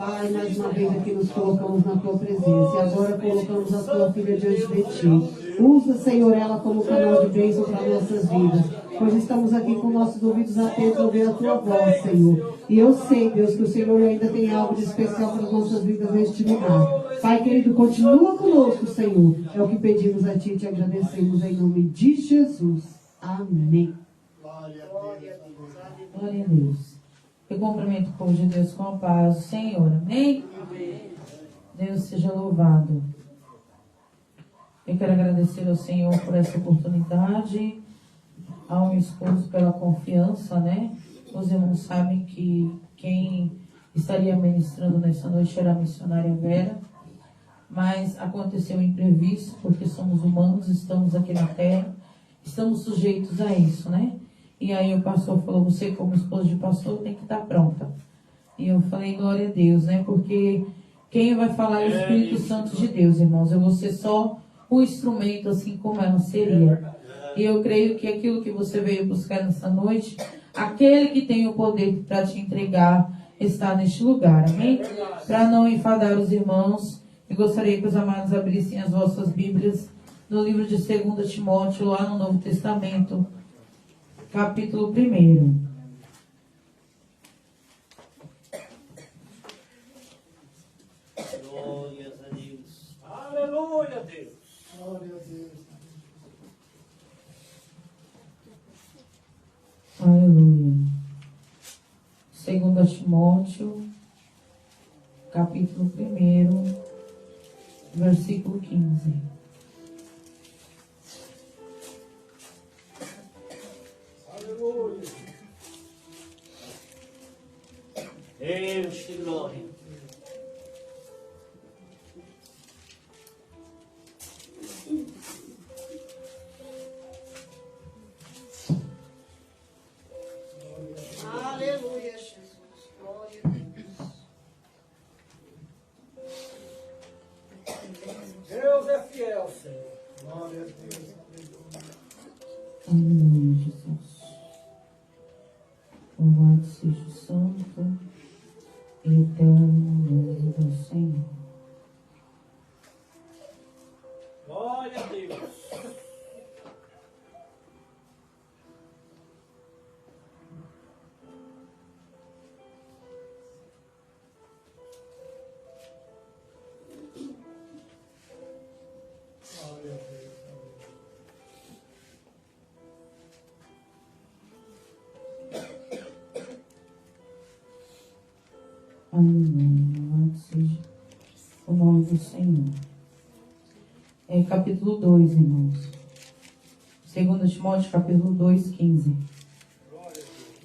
Pai, mais uma vez aqui nos colocamos na tua presença. E agora colocamos a tua filha diante de ti. Usa, Senhor, ela como canal de bênção para nossas vidas. Pois estamos aqui com nossos ouvidos atentos a ouvir a tua voz, Senhor. E eu sei, Deus, que o Senhor ainda tem algo de especial para as nossas vidas neste lugar. Pai querido, continua conosco, Senhor. É o que pedimos a ti e te agradecemos em nome de Jesus. Amém. Glória a Deus. Glória a Deus. Eu cumprimento o povo de Deus com a paz do Senhor. Amém? Amém. Deus seja louvado. Eu quero agradecer ao Senhor por essa oportunidade, ao meu esposo pela confiança, né? Os irmãos sabem que quem estaria ministrando nessa noite era a missionária Vera, mas aconteceu um imprevisto, porque somos humanos, estamos aqui na terra, estamos sujeitos a isso, né? E aí o pastor falou, você como esposa de pastor tem que estar pronta. E eu falei, glória a Deus, né? Porque quem vai falar é o Espírito Santo de Deus, irmãos. Eu vou ser só um instrumento, assim como ela seria. E eu creio que aquilo que você veio buscar nessa noite, aquele que tem o poder para te entregar, está neste lugar, amém? Para não enfadar os irmãos, eu gostaria que os amados abrissem as vossas Bíblias no livro de 2 Timóteo, lá no Novo Testamento, capítulo 1. Glórias a Deus. Aleluia, Deus. Glória a Deus. Aleluia. 2 Timóteo, capítulo 1, versículo 15. Aleluia. Deus te glória. Aleluia, Jesus. Glória a Deus. Deus é fiel, Senhor. Glória a Deus. Aleluia, Jesus. Louvado seja o santo e eterno nome do Senhor. Glória a Deus. Glória a Deus. Aleluia, louvado seja o nome do Senhor. É capítulo 2, irmãos. 2 Timóteo, capítulo 2, 15.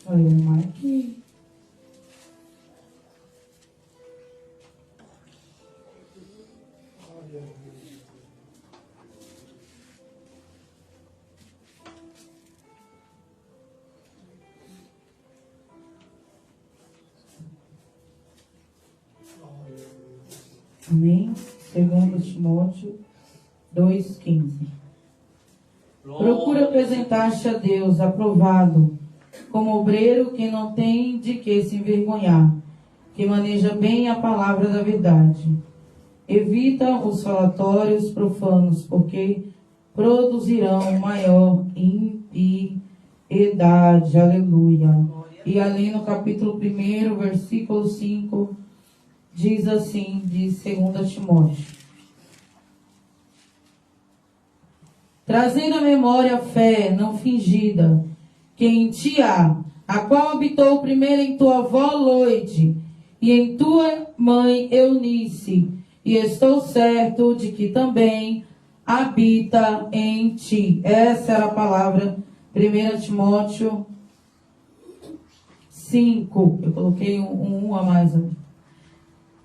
Olha, eu marquei. Amém? 2 Timóteo 2,15. Procura apresentar-te a Deus aprovado, como obreiro que não tem de que se envergonhar, que maneja bem a palavra da verdade. Evita os falatórios profanos, porque produzirão maior impiedade. Aleluia. E ali no capítulo 1, versículo 5, diz assim, de 2 Timóteo. Trazendo à memória a fé não fingida, que em ti há, a qual habitou primeiro em tua avó Loide, e em tua mãe Eunice, e estou certo de que também habita em ti. Essa era a palavra, 1 Timóteo 5. Eu coloquei um a mais ali.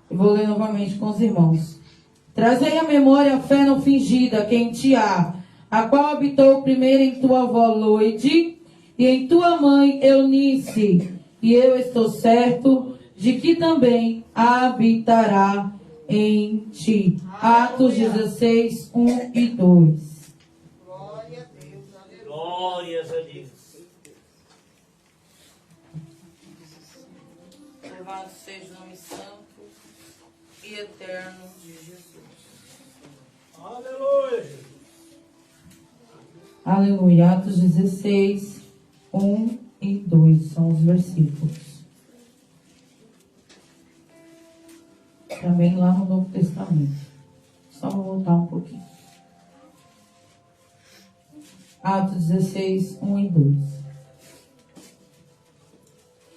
Eu vou ler novamente com os irmãos. Trazei à memória a fé não fingida, que em ti há, a qual habitou primeiro em tua avó Loide, e em tua mãe Eunice, e eu estou certo de que também habitará em ti. Atos 16, 1 e 2. Glória a Deus. Aleluia. Glórias a Deus. Louvado seja o nome santo e eterno de Jesus. Aleluia, Jesus. Aleluia. Atos 16, 1 e 2 são os versículos. Também lá no Novo Testamento. Só vou voltar um pouquinho. Atos 16, 1 e 2.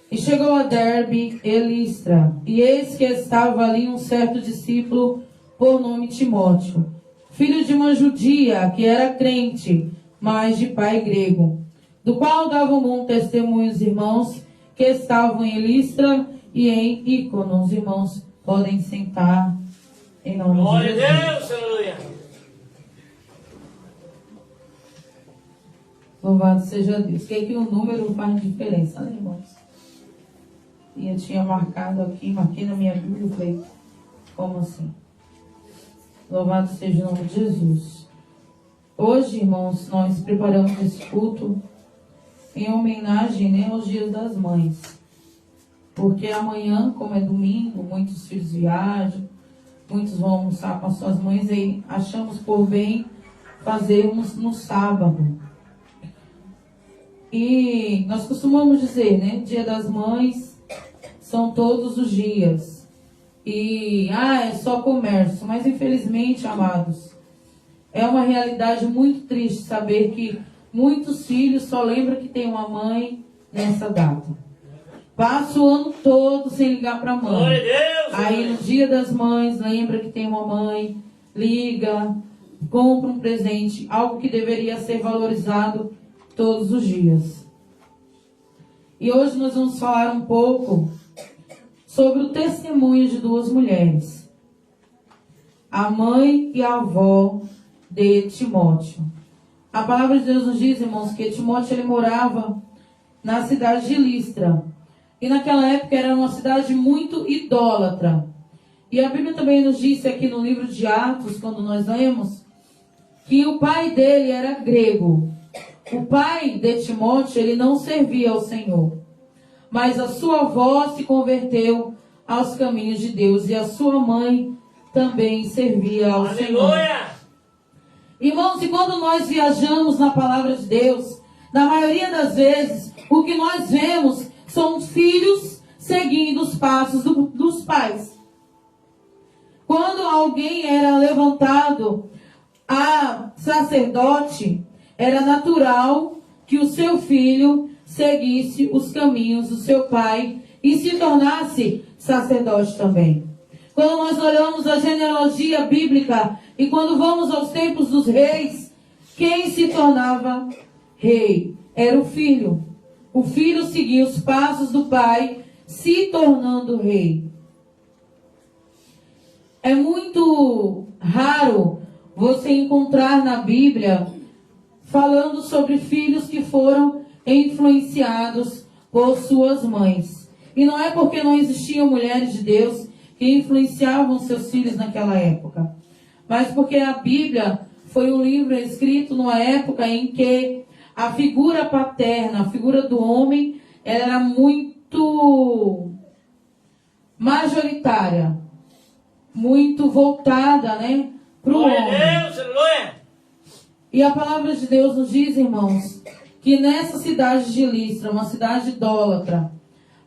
E chegou a Derbe e Listra, e eis que estava ali um certo discípulo por nome Timóteo, filho de uma judia que era crente, mas de pai grego, do qual davam bom testemunho os irmãos que estavam em Listra e em Ícono. Os irmãos podem sentar em nome Glória de a Jesus. Deus, aleluia. Louvado seja Deus. Que o número faz diferença, né, irmãos? E eu tinha marcado aqui, marquei na minha Bíblia, falei, como assim? Louvado seja o nome de Jesus. Hoje, irmãos, nós preparamos esse culto em homenagem, né, aos Dias das Mães. Porque amanhã, como é domingo, muitos filhos viajam, muitos vão almoçar com as suas mães, e achamos por bem fazermos no sábado. E nós costumamos dizer, né, Dia das Mães são todos os dias. E, é só comércio. Mas, infelizmente, amados, é uma realidade muito triste saber que muitos filhos só lembram que tem uma mãe nessa data. Passa o ano todo sem ligar para a mãe. Glória a Deus. Aí, no Dia das Mães, lembra que tem uma mãe, liga, compra um presente, algo que deveria ser valorizado todos os dias. E hoje nós vamos falar um pouco sobre o testemunho de duas mulheres, a mãe e a avó de Timóteo. A palavra de Deus nos diz, irmãos, que Timóteo ele morava na cidade de Listra. E naquela época era uma cidade muito idólatra. E a Bíblia também nos disse aqui no livro de Atos, quando nós lemos, que o pai dele era grego. O pai de Timóteo, ele não servia ao Senhor. Mas a sua avó se converteu aos caminhos de Deus. E a sua mãe também servia ao Senhor. Aleluia. Irmãos, e quando nós viajamos na palavra de Deus, na maioria das vezes, o que nós vemos são filhos seguindo os passos dos pais. Quando alguém era levantado a sacerdote, era natural que o seu filho seguisse os caminhos do seu pai e se tornasse sacerdote também. Quando nós olhamos a genealogia bíblica e quando vamos aos tempos dos reis, quem se tornava rei era o filho. O filho seguia os passos do pai, se tornando rei. É muito raro você encontrar na Bíblia falando sobre filhos que foram influenciados por suas mães. E não é porque não existiam mulheres de Deus que influenciavam seus filhos naquela época, mas porque a Bíblia foi um livro escrito numa época em que a figura paterna, a figura do homem, era muito majoritária, muito voltada, né, para o homem. Glória a Deus, aleluia. E a palavra de Deus nos diz, irmãos, que nessa cidade de Listra, uma cidade idólatra,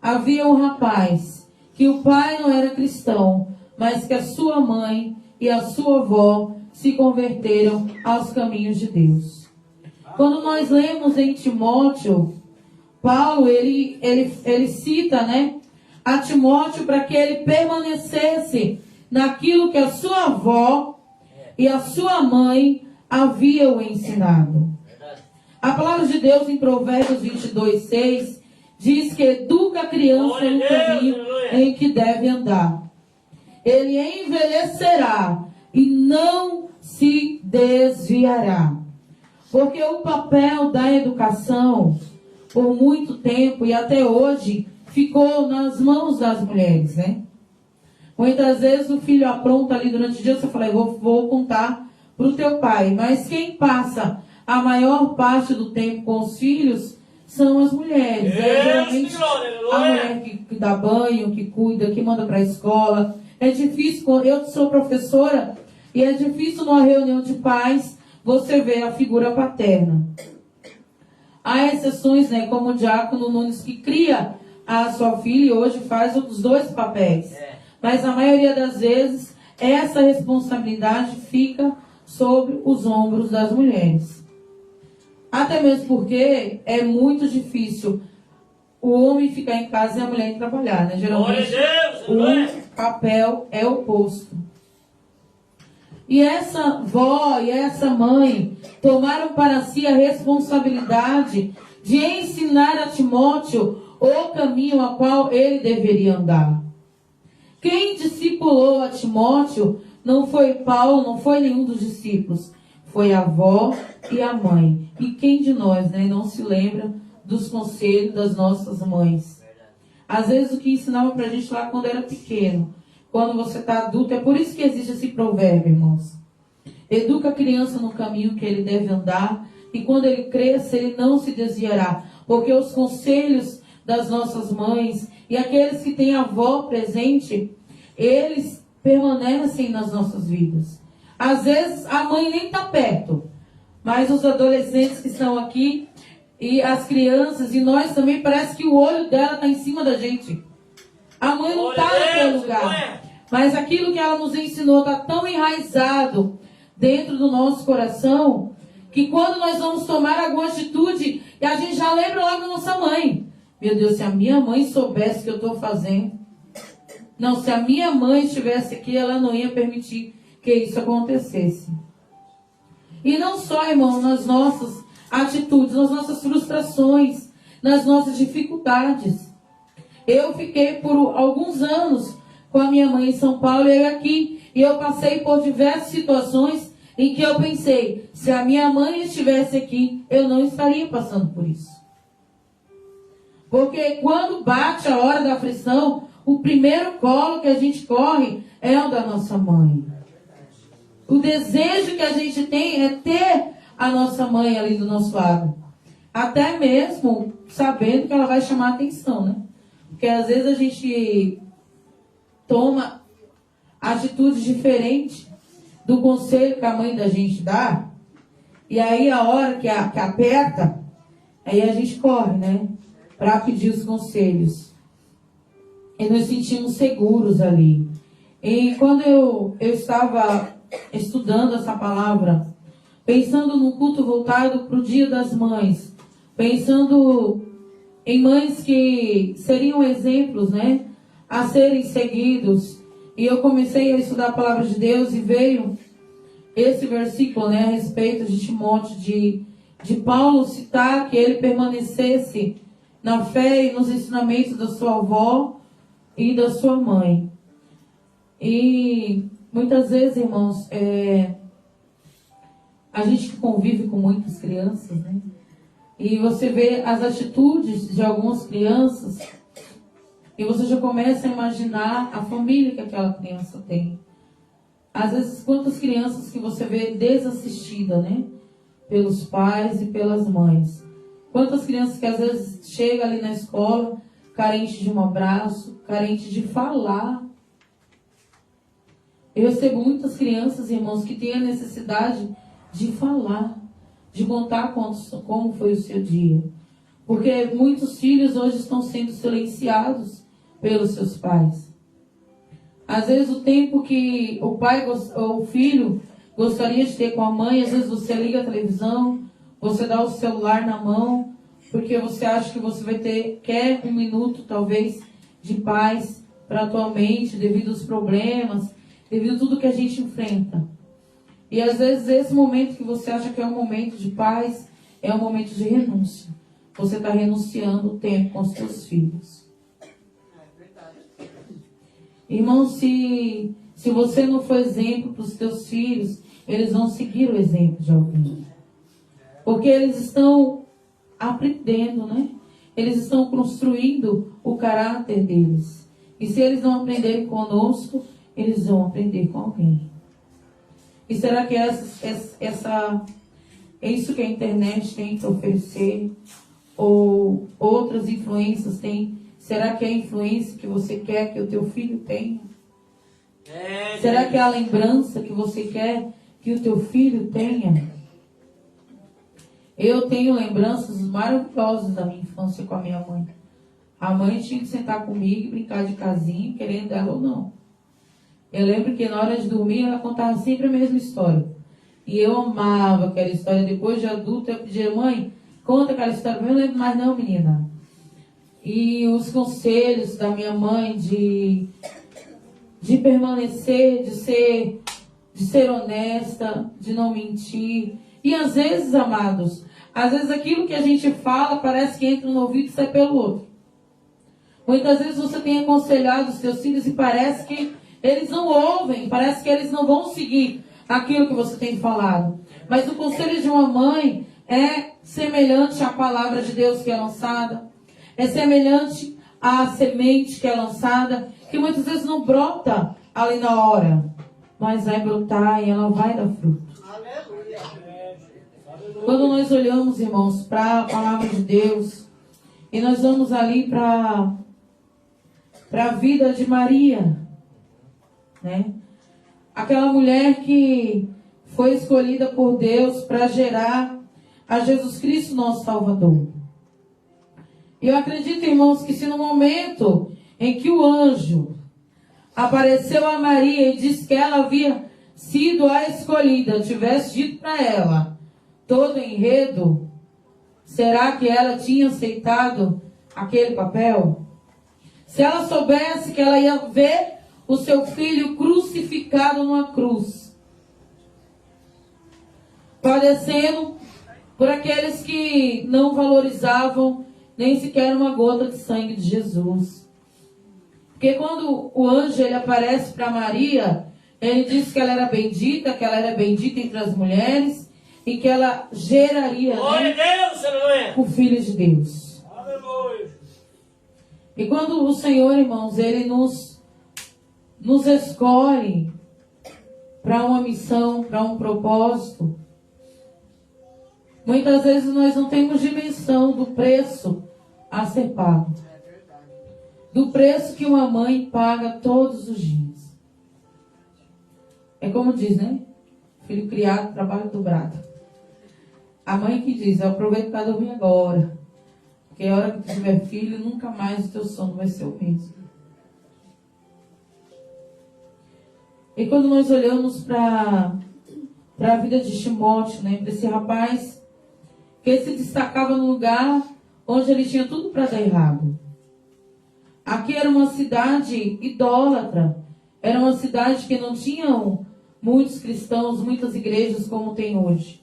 havia um rapaz, que o pai não era cristão, mas que a sua mãe e a sua avó se converteram aos caminhos de Deus. Quando nós lemos em Timóteo, Paulo, ele cita, né, a Timóteo para que ele permanecesse naquilo que a sua avó e a sua mãe haviam ensinado. A palavra de Deus em Provérbios 22:6 diz que educa a criança no caminho em que deve andar. Ele envelhecerá e não se desviará. Porque o papel da educação, por muito tempo e até hoje, ficou nas mãos das mulheres, né? Muitas vezes o filho apronta ali durante o dia, você fala, eu vou contar para o teu pai. Mas quem passa a maior parte do tempo com os filhos são as mulheres. Geralmente a mulher que dá banho, que cuida, que manda para a escola, É difícil, eu sou professora, e é difícil numa reunião de pais você ver a figura paterna. Há exceções, né, como o diácono Nunes, que cria a sua filha e hoje faz os dois papéis. Mas a maioria das vezes, essa responsabilidade fica sobre os ombros das mulheres. Até mesmo porque é muito difícil o homem ficar em casa e a mulher ir trabalhar, né? Geralmente o papel é oposto. E essa vó e essa mãe tomaram para si a responsabilidade de ensinar a Timóteo o caminho a qual ele deveria andar. Quem discipulou a Timóteo não foi Paulo, não foi nenhum dos discípulos. Foi a avó e a mãe. E quem de nós, né, não se lembra dos conselhos das nossas mães? Às vezes o que ensinava pra gente lá quando era pequeno. Quando você está adulto, é por isso que existe esse provérbio, irmãos. Educa a criança no caminho que ele deve andar, e quando ele crescer, ele não se desviará. Porque os conselhos das nossas mães e aqueles que têm a avó presente, eles permanecem nas nossas vidas. Às vezes a mãe nem está perto, mas os adolescentes que estão aqui e as crianças e nós também, parece que o olho dela está em cima da gente. A mãe não está naquele lugar, mas aquilo que ela nos ensinou está tão enraizado dentro do nosso coração que quando nós vamos tomar alguma atitude, a gente já lembra logo da nossa mãe. Meu Deus, se a minha mãe soubesse o que eu estou fazendo. Não, se a minha mãe estivesse aqui, ela não ia permitir que isso acontecesse. E não só, irmão, nas nossas atitudes, nas nossas frustrações, nas nossas dificuldades. Eu fiquei por alguns anos com a minha mãe em São Paulo e eu aqui. E eu passei por diversas situações em que eu pensei, se a minha mãe estivesse aqui, eu não estaria passando por isso. Porque quando bate a hora da aflição, o primeiro colo que a gente corre é o da nossa mãe. O desejo que a gente tem é ter a nossa mãe ali do nosso lado. Até mesmo sabendo que ela vai chamar atenção, né? Porque às vezes a gente toma atitudes diferentes do conselho que a mãe da gente dá. E aí a hora que aperta, aí a gente corre, né? Para pedir os conselhos. E nos sentimos seguros ali. E quando eu estava estudando essa palavra, pensando num culto voltado para o Dia das Mães, pensando em mães que seriam exemplos, né, a serem seguidos, e eu comecei a estudar a palavra de Deus e veio esse versículo, né, a respeito de Timóteo, de Paulo citar que ele permanecesse na fé e nos ensinamentos da sua avó e da sua mãe. E muitas vezes, irmãos, a gente convive com muitas crianças, né? E você vê as atitudes de algumas crianças e você já começa a imaginar a família que aquela criança tem. Às vezes, quantas crianças que você vê desassistidas, né? Pelos pais e pelas mães. Quantas crianças que às vezes chegam ali na escola carente de um abraço, carente de falar. Eu recebo muitas crianças, irmãos, que têm a necessidade de falar, de contar como foi o seu dia. Porque muitos filhos hoje estão sendo silenciados pelos seus pais. Às vezes o tempo que o pai ou o filho gostaria de ter com a mãe, às vezes você liga a televisão, você dá o celular na mão, porque você acha que você quer um minuto talvez de paz para a tua mente, devido aos problemas, devido a tudo que a gente enfrenta. E às vezes esse momento que você acha que é um momento de paz, é um momento de renúncia. Você está renunciando o tempo com os seus filhos. Irmão, se você não for exemplo para os teus filhos, eles vão seguir o exemplo de alguém. Porque eles estão aprendendo, né? Eles estão construindo o caráter deles. E se eles não aprenderem conosco, eles vão aprender com alguém. E será que é isso que a internet tem para oferecer? Ou outras influências têm? Será que é a influência que você quer que o teu filho tenha? Será que é a lembrança que você quer que o teu filho tenha? Eu tenho lembranças maravilhosas da minha infância com a minha mãe. A mãe tinha que sentar comigo e brincar de casinha, querendo ela ou não. Eu lembro que na hora de dormir ela contava sempre a mesma história. E eu amava aquela história. Depois de adulta eu pedia, mãe, conta aquela história. Eu não lembro mais não, menina. E os conselhos da minha mãe de permanecer, de ser honesta, de não mentir. E às vezes, amados, às vezes aquilo que a gente fala parece que entra no ouvido e sai pelo outro. Muitas vezes você tem aconselhado os seus filhos e parece que eles não ouvem, parece que eles não vão seguir aquilo que você tem falado. Mas o conselho de uma mãe é semelhante à palavra de Deus que é lançada, é semelhante à semente que é lançada, que muitas vezes não brota ali na hora, mas vai brotar e ela vai dar fruto. Aleluia. Quando nós olhamos, irmãos, para a palavra de Deus, e nós vamos ali para a vida de Maria, né? Aquela mulher que foi escolhida por Deus para gerar a Jesus Cristo, nosso Salvador. E eu acredito, irmãos, que se no momento em que o anjo apareceu a Maria e disse que ela havia sido a escolhida, tivesse dito para ela todo o enredo, será que ela tinha aceitado aquele papel? Se ela soubesse que ela ia ver o seu filho crucificado numa cruz, padecendo por aqueles que não valorizavam nem sequer uma gota de sangue de Jesus. Porque quando o anjo ele aparece para Maria, ele disse que ela era bendita entre as mulheres, e que ela geraria, Glória né, a Deus, aleluia. o Filho de Deus. Aleluia. E quando o Senhor, irmãos, ele nos escolhe para uma missão, para um propósito, muitas vezes nós não temos dimensão do preço a ser pago. Do preço que uma mãe paga todos os dias. É como diz, né? Filho criado, trabalho dobrado. A mãe que diz, eu aproveito para dormir agora. Porque a hora que tu tiver filho, nunca mais o teu sono vai ser o mesmo. E quando nós olhamos para a vida de Timóteo, né? Para esse rapaz que se destacava no lugar onde ele tinha tudo para dar errado. Aqui era uma cidade idólatra. Era uma cidade que não tinham muitos cristãos, muitas igrejas como tem hoje.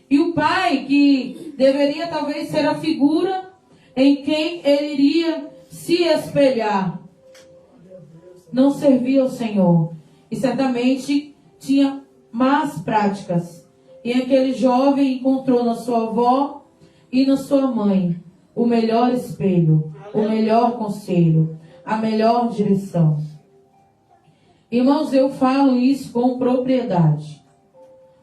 E o pai, que deveria talvez ser a figura em quem ele iria se espelhar, não servia ao Senhor. E certamente tinha más práticas. E aquele jovem encontrou na sua avó e na sua mãe o melhor espelho, o melhor conselho, a melhor direção. Irmãos, eu falo isso com propriedade.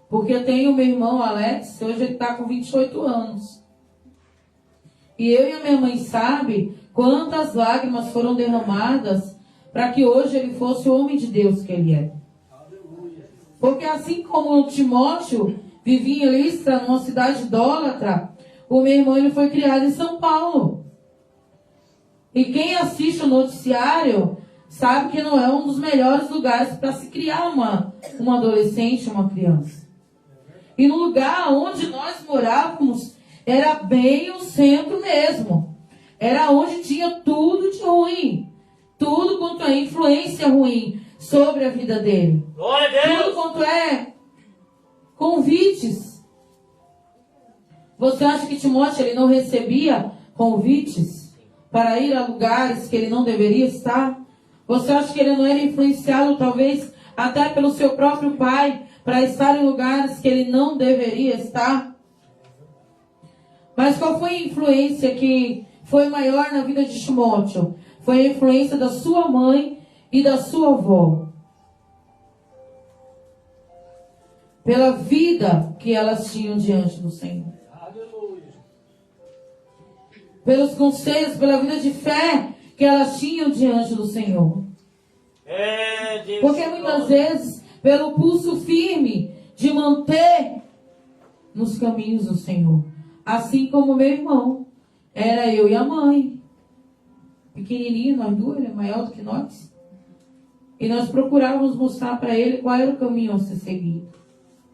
Porque eu tenho meu irmão Alex, hoje ele está com 28 anos. E eu e a minha mãe sabe quantas lágrimas foram derramadas para que hoje ele fosse o homem de Deus que ele é. Porque assim como o Timóteo vivia em Listra, numa cidade idólatra, o meu irmão ele foi criado em São Paulo. E quem assiste o noticiário sabe que não é um dos melhores lugares para se criar uma adolescente, uma criança. E no lugar onde nós morávamos, era bem o centro mesmo. Era onde tinha tudo de ruim. Tudo quanto é influência ruim sobre a vida dele. Glória a Deus. Tudo quanto é convites. Você acha que Timóteo ele não recebia convites para ir a lugares que ele não deveria estar? Você acha que ele não era influenciado, talvez, até pelo seu próprio pai, para estar em lugares que ele não deveria estar? Mas qual foi a influência que foi maior na vida de Timóteo? Foi a influência da sua mãe e da sua avó. Pela vida que elas tinham diante do Senhor. Aleluia. Pelos conselhos, pela vida de fé que elas tinham diante do Senhor. Deus. Porque muitas vezes, pelo pulso firme de manter nos caminhos do Senhor. Assim como meu irmão. Era eu e a mãe. Pequenininho, nós duas, ele é maior do que nós. E nós procurávamos mostrar para ele qual era o caminho a ser seguido.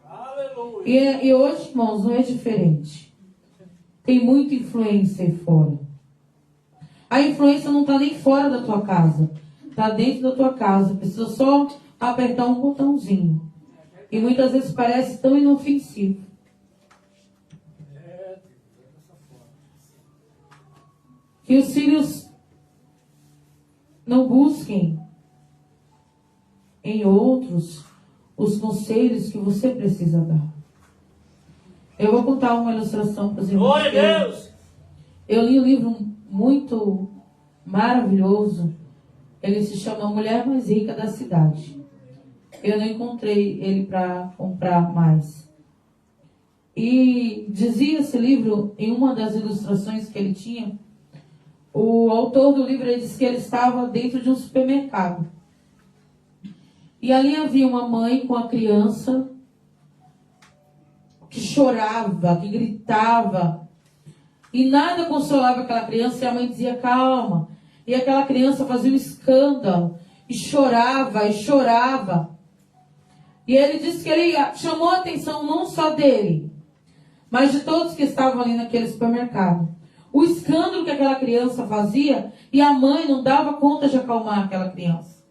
Aleluia. E hoje, irmãos, não é diferente. Tem muita influência aí fora. A influência não está nem fora da tua casa. Está dentro da tua casa. Precisa só apertar um botãozinho. E muitas vezes parece tão inofensivo. Que os filhos não busquem em outros os conselhos que você precisa dar. Eu vou contar uma ilustração para os irmãos. Glória a Deus. Eu li um livro muito maravilhoso. Ele se chama A Mulher Mais Rica da Cidade. Eu não encontrei ele para comprar mais. E dizia esse livro, em uma das ilustrações que ele tinha, o autor do livro ele disse que ele estava dentro de um supermercado. E ali havia uma mãe com a criança que chorava, que gritava. E nada consolava aquela criança e a mãe dizia, calma. E aquela criança fazia um escândalo. E chorava, e chorava. E ele disse que ele chamou a atenção não só dele, mas de todos que estavam ali naquele supermercado. O escândalo que aquela criança fazia e a mãe não dava conta de acalmar aquela criança.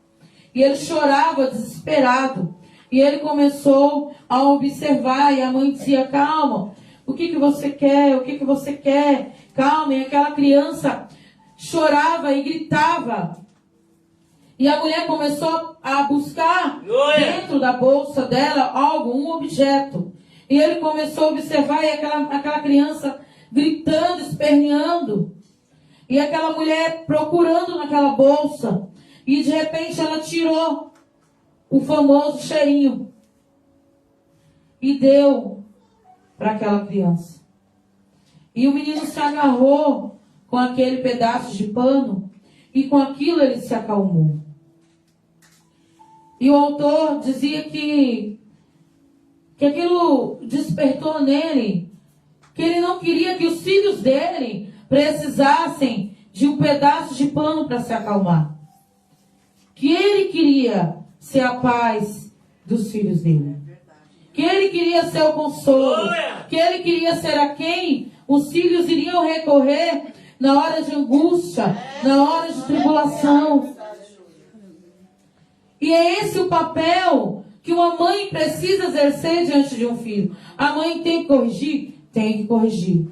E ele chorava desesperado. E ele começou a observar e a mãe dizia, calma, o que você quer? O que você quer? Calma, e aquela criança chorava e gritava. E a mulher começou a buscar dentro da bolsa dela algo, um objeto. E ele começou a observar e aquela criança gritando, esperneando. E aquela mulher procurando naquela bolsa. E de repente ela tirou o famoso cheirinho. E deu para aquela criança. E o menino se agarrou com aquele pedaço de pano. E com aquilo ele se acalmou. E o autor dizia que aquilo despertou nele, que ele não queria que os filhos dele precisassem de um pedaço de pano para se acalmar. Que ele queria ser a paz dos filhos dele. Que ele queria ser o consolo. Que ele queria ser a quem os filhos iriam recorrer na hora de angústia, na hora de tribulação. E é esse o papel que uma mãe precisa exercer diante de um filho. A mãe tem que corrigir? Tem que corrigir.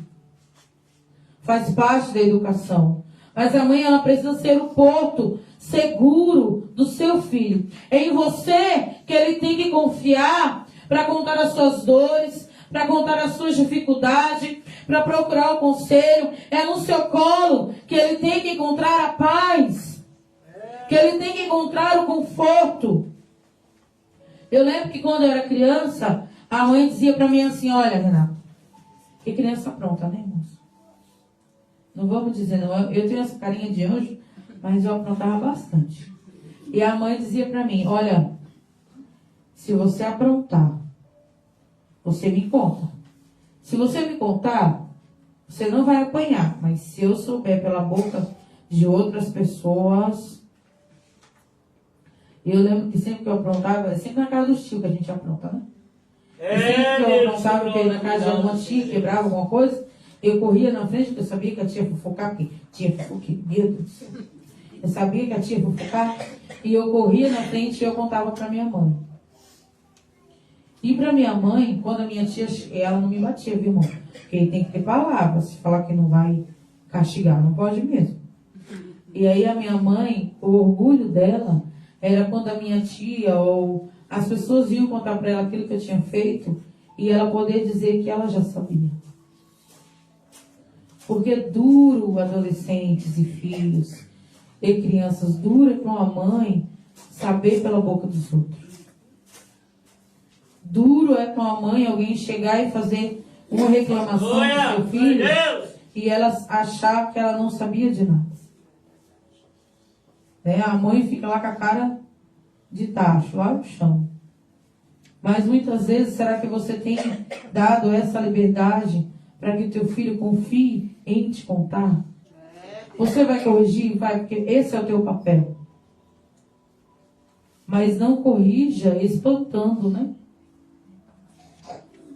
Faz parte da educação. Mas a mãe, ela precisa ser o porto seguro do seu filho. É em você que ele tem que confiar para contar as suas dores, para contar as suas dificuldades, para procurar o conselho. É no seu colo que ele tem que encontrar a paz. Que ele tem que encontrar o conforto. Eu lembro que quando eu era criança, a mãe dizia para mim assim, olha, Renato, que criança pronta, né, irmãos? Não vamos dizer, não. Eu tenho essa carinha de anjo, mas eu aprontava bastante. E a mãe dizia para mim, olha, se você aprontar, você me conta. Se você me contar, você não vai apanhar. Mas se eu souber pela boca de outras pessoas... Eu lembro que sempre que eu aprontava, é sempre na casa dos tios que a gente apronta, né? Sempre que eu aprontava, que na casa de alguma tia quebrava alguma coisa, eu corria na frente, porque eu sabia que a tia ia fofocar, porque tia fofoqueira, meu Deus do céu. Eu sabia que a tia ia fofocar, e eu corria na frente e eu contava para minha mãe. E para minha mãe, quando a minha tia, ela não me batia, viu, irmão? Porque tem que ter palavra, se falar que não vai castigar, não pode mesmo. E aí a minha mãe, o orgulho dela... era quando a minha tia ou as pessoas iam contar para ela aquilo que eu tinha feito e ela poder dizer que ela já sabia. Porque é duro adolescentes e filhos e crianças, duro para uma mãe saber pela boca dos outros. Duro é para uma mãe alguém chegar e fazer uma reclamação do seu filho e ela achar que ela não sabia de nada. A mãe fica lá com a cara de tacho, lá no chão. Mas muitas vezes, será que você tem dado essa liberdade para que o teu filho confie em te contar? Você vai corrigir? Vai, porque esse é o teu papel. Mas não corrija espantando, né?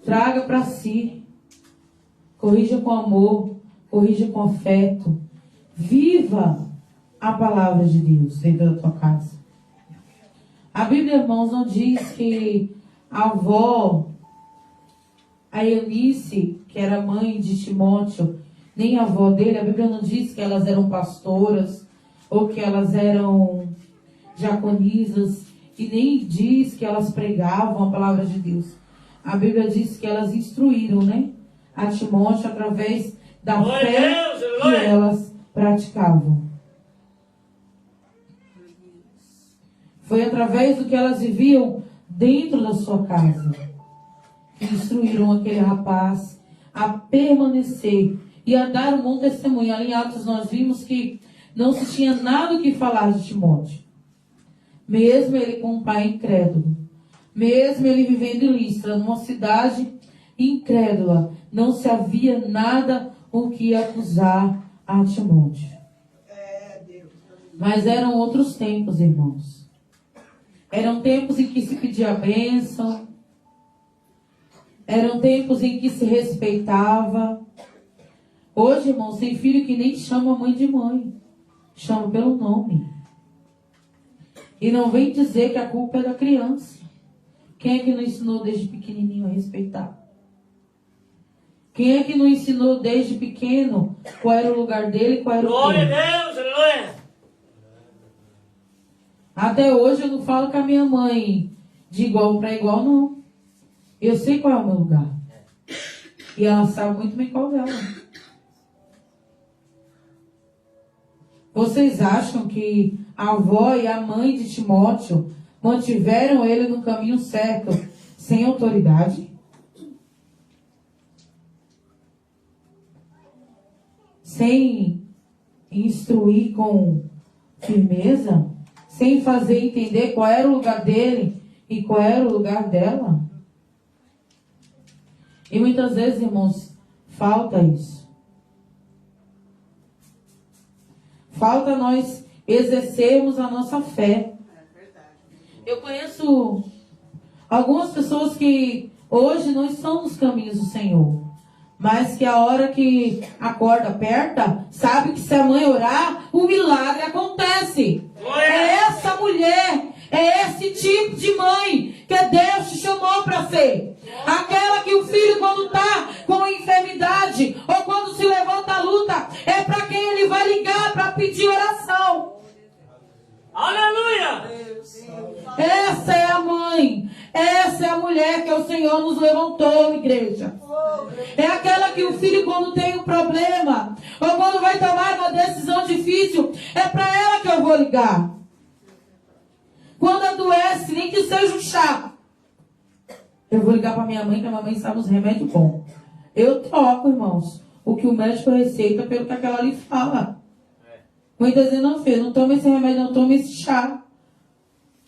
Traga para si. Corrija com amor, corrija com afeto. Viva a palavra de Deus dentro da tua casa. A Bíblia, irmãos, não diz que a avó, a Eunice, que era mãe de Timóteo, nem a avó dele, a Bíblia não diz que elas eram pastoras ou que elas eram diaconisas, e nem diz que elas pregavam a palavra de Deus. A Bíblia diz que elas instruíram, né, a Timóteo através da fé que elas praticavam. Foi através do que elas viviam dentro da sua casa que instruíram aquele rapaz a permanecer e a dar um bom testemunho. Ali em Atos nós vimos que não se tinha nada o que falar de Timóteo. Mesmo ele com um pai incrédulo, mesmo ele vivendo em Listra, numa cidade incrédula, não se havia nada o que acusar a Timóteo. Mas eram outros tempos, irmãos. Eram tempos em que se pedia bênção. Eram tempos em que se respeitava. Hoje, irmãos, tem filho que nem chama a mãe de mãe. Chama pelo nome. E não vem dizer que a culpa é da criança. Quem é que não ensinou desde pequenininho a respeitar? Quem é que não ensinou desde pequeno qual era o lugar dele e qual era o Glória dele? a Deus, aleluia. Até hoje eu não falo com a minha mãe de igual para igual, não. Eu sei qual é o meu lugar. E ela sabe muito bem qual é o dela. Vocês acham que a avó e a mãe de Timóteo mantiveram ele no caminho certo, sem autoridade? Sem instruir com firmeza? Sem fazer entender qual era o lugar dele e qual era o lugar dela? E muitas vezes, irmãos, falta isso. Falta nós exercermos a nossa fé. Eu conheço algumas pessoas que hoje não estão nos caminhos do Senhor, mas que a hora que a corda aperta, sabe que se a mãe orar, o milagre acontece. É essa mulher, é esse tipo de mãe que Deus te chamou para ser. Aquela que o filho, quando está com enfermidade ou quando se levanta a luta, é para quem ele vai ligar para pedir oração. Aleluia! Essa é a mãe, essa é a mulher que o Senhor nos levantou, igreja. É aquela que o filho, quando tem um problema ou quando vai tomar uma decisão difícil, é para ela que eu vou ligar. Quando adoece, nem que seja um chá, eu vou ligar para minha mãe, que a minha mãe sabe os remédios bons. Eu troco, irmãos, o que o médico receita pelo que aquela ali fala. Muitas vezes, não, filho, não toma esse remédio, não toma esse chá.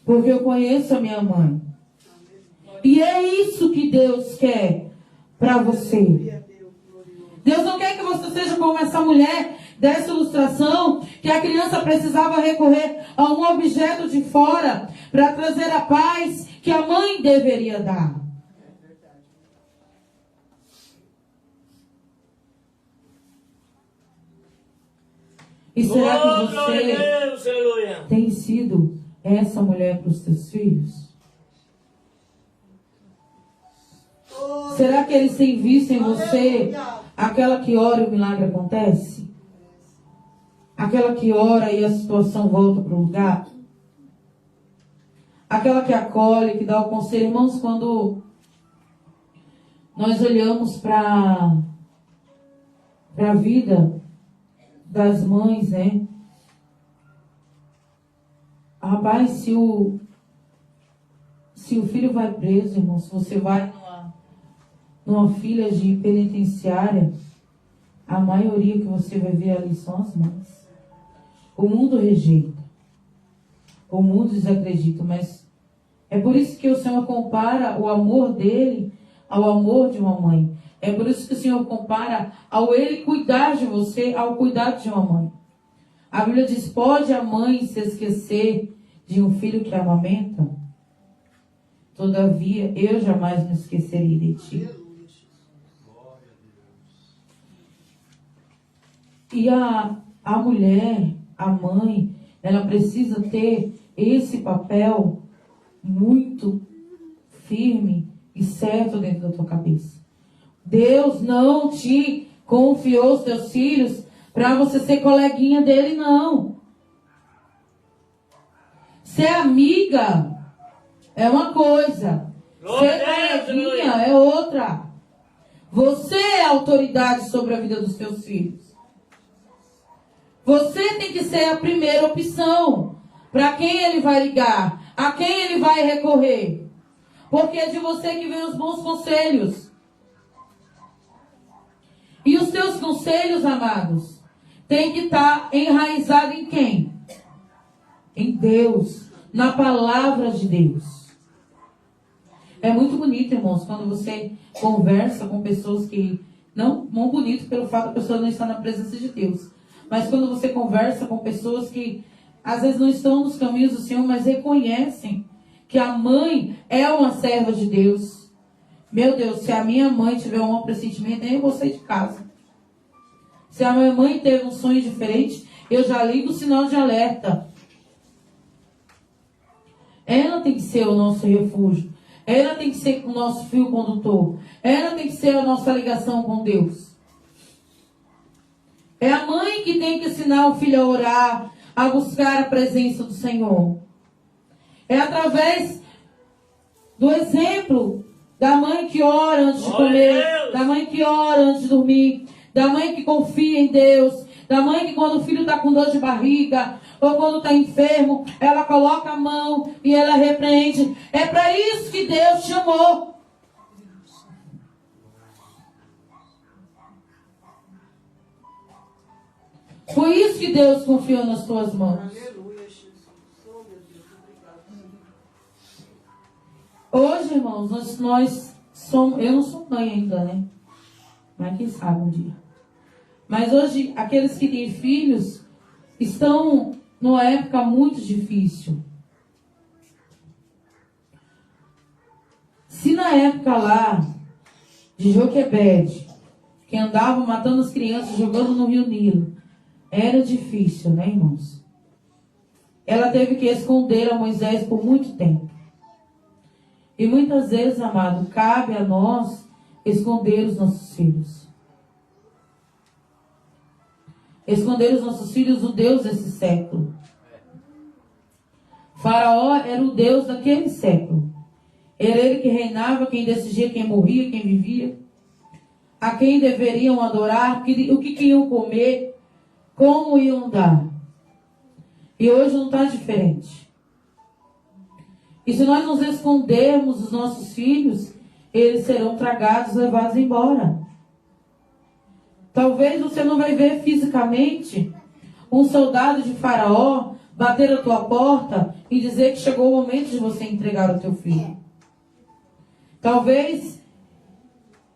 Porque eu conheço a minha mãe. E é isso que Deus quer para você. Deus não quer que você seja como essa mulher dessa ilustração, que a criança precisava recorrer a um objeto de fora para trazer a paz que a mãe deveria dar. E será que você tem sido essa mulher para os teus filhos? Será que eles têm visto em você aquela que ora e o milagre acontece? Aquela que ora e a situação volta para o lugar? Aquela que acolhe, que dá o conselho. Irmãos, quando nós olhamos para a vida das mães, né? Rapaz, se o filho vai preso, irmão, se você vai numa fila de penitenciária, a maioria que você vai ver ali são as mães. O mundo rejeita. O mundo desacredita, mas é por isso que o Senhor compara o amor dele ao amor de uma mãe. É por isso que o Senhor compara ao ele cuidar de você, ao cuidado de uma mãe. A Bíblia diz, pode a mãe se esquecer de um filho que amamenta? Todavia, eu jamais me esquecerei de ti. E a mulher, a mãe, ela precisa ter esse papel muito firme e certo dentro da tua cabeça. Deus não te confiou os teus filhos para você ser coleguinha dele, não. Ser amiga é uma coisa. Ser coleguinha é outra. Você é autoridade sobre a vida dos teus filhos. Você tem que ser a primeira opção. Para quem ele vai ligar? A quem ele vai recorrer? Porque é de você que vem os bons conselhos. E os teus conselhos, amados, tem que estar enraizado em quem? Em Deus. Na palavra de Deus. É muito bonito, irmãos, quando você conversa com pessoas que... Não bonito pelo fato da pessoa não estar na presença de Deus. Mas quando você conversa com pessoas que às vezes não estão nos caminhos do Senhor, mas reconhecem que a mãe é uma serva de Deus. Meu Deus, se a minha mãe tiver um pressentimento, nem eu vou sair de casa. Se a minha mãe teve um sonho diferente, eu já ligo o sinal de alerta. Ela tem que ser o nosso refúgio. Ela tem que ser o nosso fio condutor. Ela tem que ser a nossa ligação com Deus. É a mãe que tem que ensinar o filho a orar, a buscar a presença do Senhor. É através do exemplo da mãe que ora antes de comer, da mãe que ora antes de dormir, da mãe que confia em Deus, da mãe que quando o filho está com dor de barriga, ou quando está enfermo, ela coloca a mão e ela repreende. É para isso que Deus chamou. Foi isso que Deus confiou nas tuas mãos. Aleluia, Jesus. Oh, meu Deus, obrigado. Hoje, irmãos, nós somos... Eu não sou mãe ainda, né? Mas quem sabe um dia. Mas hoje, aqueles que têm filhos estão numa época muito difícil. Se na época lá de Joquebede, que andava matando as crianças, jogando no Rio Nilo, era difícil, né, irmãos? Ela teve que esconder a Moisés por muito tempo. E muitas vezes, amado, cabe a nós esconder os nossos filhos. Esconder os nossos filhos do Deus desse século. Faraó era o Deus daquele século. Era ele que reinava, quem decidia quem morria, quem vivia, a quem deveriam adorar, o que iam comer, como iam andar. E hoje não está diferente. E se nós nos escondermos os nossos filhos, eles serão tragados, levados embora. Talvez você não vai ver fisicamente um soldado de Faraó bater a tua porta e dizer que chegou o momento de você entregar o teu filho. Talvez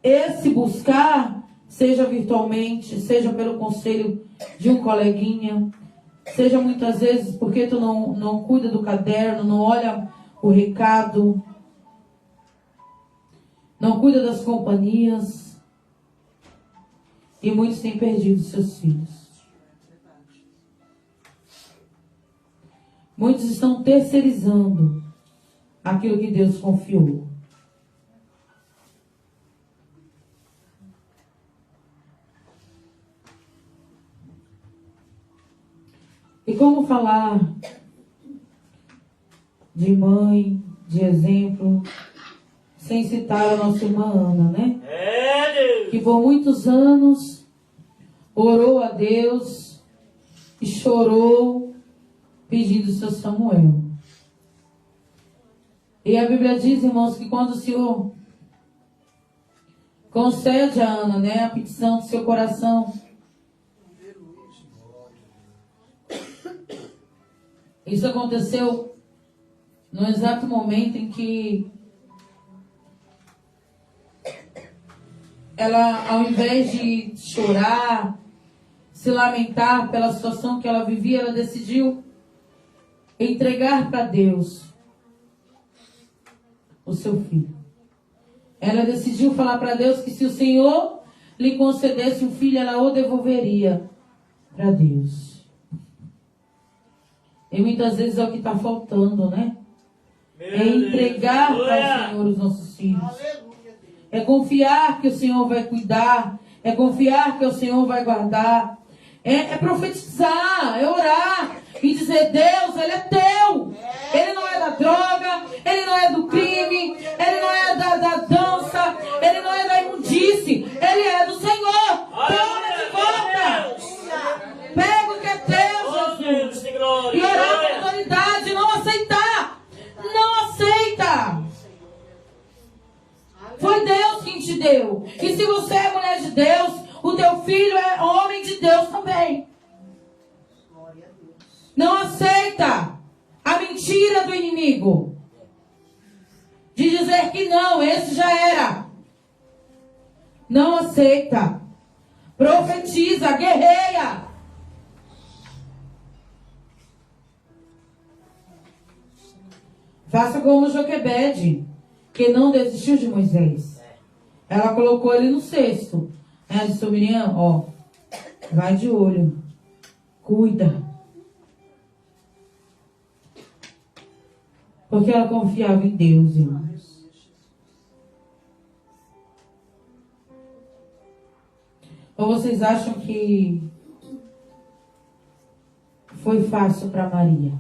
esse buscar seja virtualmente, seja pelo conselho de um coleguinha, seja muitas vezes porque tu não cuida do caderno, não olha o recado, não cuida das companhias. E muitos têm perdido seus filhos. Muitos estão terceirizando aquilo que Deus confiou. E como falar de mãe, de exemplo, sem citar a nossa irmã Ana, né? Que por muitos anos orou a Deus e chorou pedindo seu Samuel. E a Bíblia diz, irmãos, que quando o Senhor concede a Ana, né, a petição do seu coração, isso aconteceu no exato momento em que ela, ao invés de chorar, se lamentar pela situação que ela vivia, ela decidiu entregar para Deus o seu filho. Ela decidiu falar para Deus que se o Senhor lhe concedesse um filho, ela o devolveria para Deus. E muitas vezes é o que está faltando, né? É entregar para o Senhor os nossos filhos. É confiar que o Senhor vai cuidar. É confiar que o Senhor vai guardar. É profetizar, é orar e dizer: Deus, Ele é teu. Ele não é da droga, Ele não é do crime, Ele não é da dança, Ele não é da imundície, Ele é do Senhor. Toma de volta. Pega o que é teu, Jesus. E orar com autoridade, não aceitar. Não aceita. Foi Deus quem te deu. E se você é mulher de Deus, o teu filho é homem de Deus também. Não aceita a mentira do inimigo de dizer que não, esse já era. Não aceita. Profetiza, guerreia. Faça como Joquebede, que não desistiu de Moisés. Ela colocou ele no cesto. Ela disse: Miriam, ó, vai de olho, cuida. Porque ela confiava em Deus, irmãos. Ou vocês acham que foi fácil para Maria?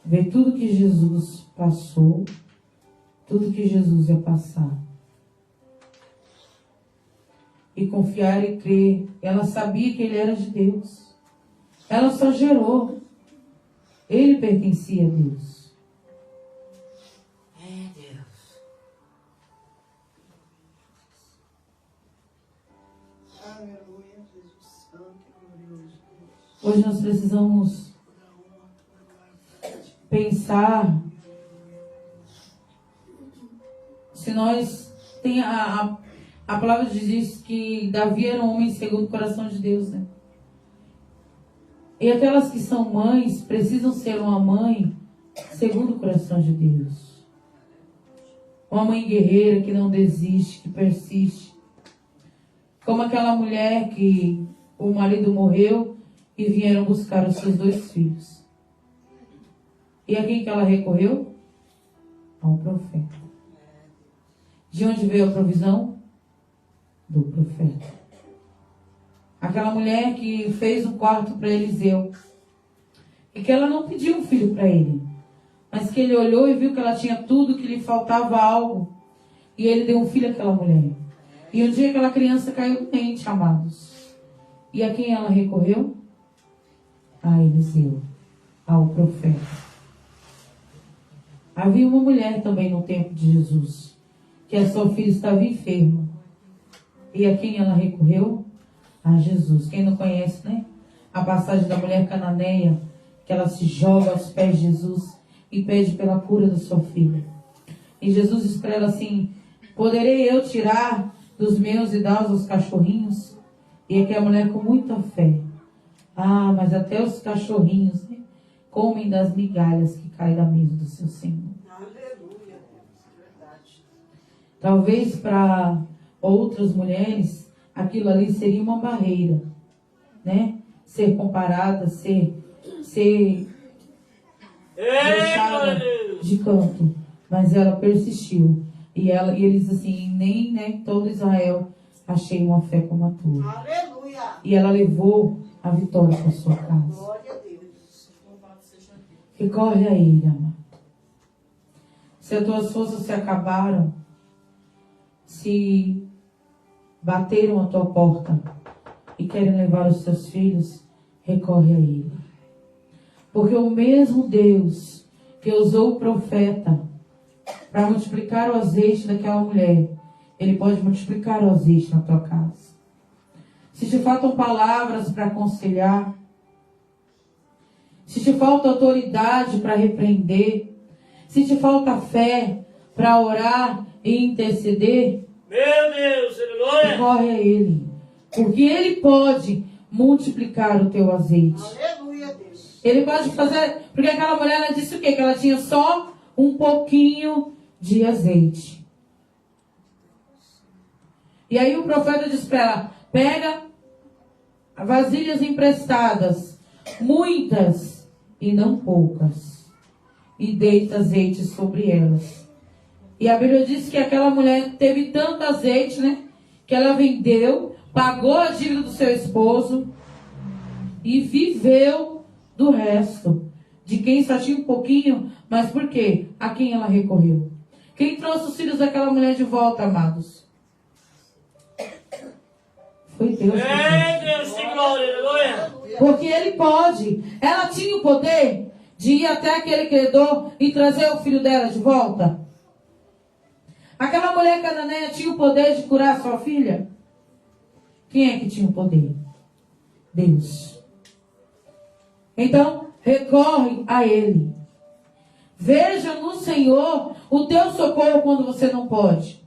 Ver tudo que Jesus passou, tudo que Jesus ia passar. E confiar e crer. Ela sabia que Ele era de Deus. Ela só gerou. Ele pertencia a Deus. É Deus. Aleluia, Jesus Santo e glorioso. Hoje nós precisamos pensar se nós tem a palavra diz que Davi era um homem segundo o coração de Deus, né? E aquelas que são mães precisam ser uma mãe segundo o coração de Deus. Uma mãe guerreira que não desiste, que persiste. Como aquela mulher que o marido morreu e vieram buscar os seus 2 filhos. E a quem que ela recorreu? Ao profeta. De onde veio a provisão? Do profeta. Aquela mulher que fez um quarto para Eliseu. E que ela não pediu um filho para ele. Mas que ele olhou e viu que ela tinha tudo, que lhe faltava algo. E ele deu um filho àquela mulher. E um dia aquela criança caiu doente, amados. E a quem ela recorreu? A Eliseu. Ao profeta. Havia uma mulher também no tempo de Jesus, que a sua filha estava enferma. E a quem ela recorreu? A Jesus. Quem não conhece, né? A passagem da mulher cananeia, que ela se joga aos pés de Jesus e pede pela cura da sua filha. E Jesus diz para ela assim: poderei eu tirar dos meus e dar aos cachorrinhos? E aqui a mulher com muita fé: ah, mas até os cachorrinhos, né, comem das migalhas que caem da mesa do seu Senhor. Aleluia, verdade. Talvez para outras mulheres aquilo ali seria uma barreira, né? Ser comparada, ser deixada de canto. Mas ela persistiu. E eles assim: nem, né, todo Israel achei uma fé como a tua. Aleluia. E ela levou a vitória para sua casa. Glória a Deus. Recorre a Ele, amado. Se as tuas forças se acabaram, se bateram a tua porta e querem levar os teus filhos, recorre a Ele. Porque o mesmo Deus que usou o profeta para multiplicar o azeite daquela mulher, Ele pode multiplicar o azeite na tua casa. se te faltam palavras para aconselhar, se te falta autoridade para repreender, se te falta fé para orar e interceder, Meu Deus, aleluia. corre a Ele, porque Ele pode multiplicar o teu azeite. Aleluia, Deus. Ele pode fazer, porque aquela mulher, ela disse o quê? Que ela tinha só um pouquinho de azeite. E aí o profeta disse para ela, pega vasilhas emprestadas, muitas e não poucas, e deita azeite sobre elas. E a Bíblia diz que aquela mulher teve tanto azeite, né? Que ela vendeu, pagou a dívida do seu esposo e viveu do resto. De quem só tinha um pouquinho, mas por quê? A quem ela recorreu? Quem trouxe os filhos daquela mulher de volta, amados? Foi Deus. Meu Deus, que glória, aleluia. Porque Ele pode. Ela tinha o poder de ir até aquele credor e trazer o filho dela de volta. Aquela mulher cananeia tinha o poder de curar sua filha? Quem é que tinha o poder? Deus. Então, recorre a Ele. Veja no Senhor o teu socorro quando você não pode.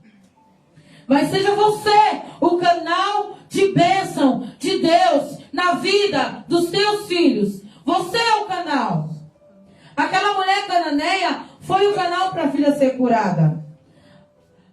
Mas seja você o canal de bênção de Deus na vida dos teus filhos. Você é o canal. Aquela mulher cananeia foi o canal para a filha ser curada.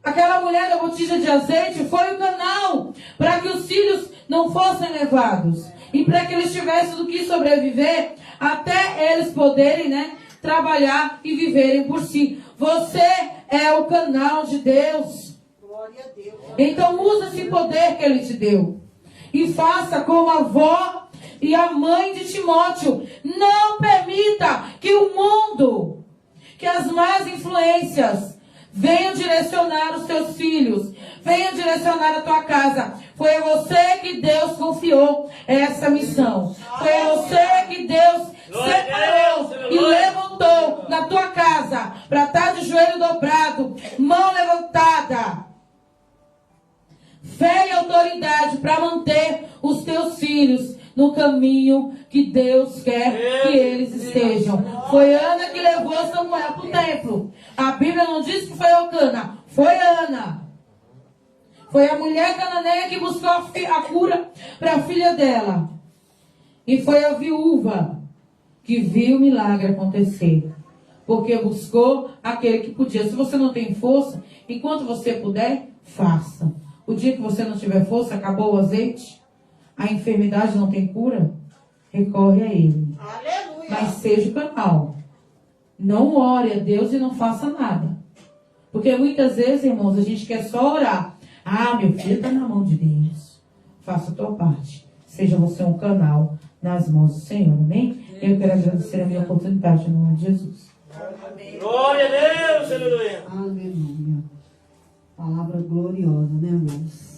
Aquela mulher da botija de azeite foi o canal para que os filhos não fossem levados. E para que eles tivessem do que sobreviver até eles poderem, né, trabalhar e viverem por si. Você é o canal de Deus. Glória a Deus. Então usa esse poder que Ele te deu. E faça como a avó e a mãe de Timóteo. Não permita que o mundo, que as más influências venham direcionar os teus filhos, venham direcionar a tua casa. Foi a você que Deus confiou essa missão. Foi a você que Deus separou e levantou na tua casa para estar de joelho dobrado, mão levantada. Fé e autoridade para manter os teus filhos no caminho que Deus quer que eles estejam. Foi Ana que levou Samuel para o templo. A Bíblia não diz que foi Elcana, foi Ana. Foi a mulher cananeia que buscou a cura para a filha dela. E foi a viúva que viu o milagre acontecer. Porque buscou aquele que podia. Se você não tem força, enquanto você puder, faça. O dia que você não tiver força, acabou o azeite, a enfermidade não tem cura, recorre a Ele. Aleluia. Mas seja o canal. Não ore a Deus e não faça nada. Porque muitas vezes, irmãos, a gente quer só orar. Ah, meu filho está na mão de Deus. Faça a tua parte. Seja você um canal nas mãos do Senhor, amém? Eu quero agradecer a minha oportunidade em nome de Jesus. Glória a Deus, aleluia. Aleluia. Palavra gloriosa, né, irmãos?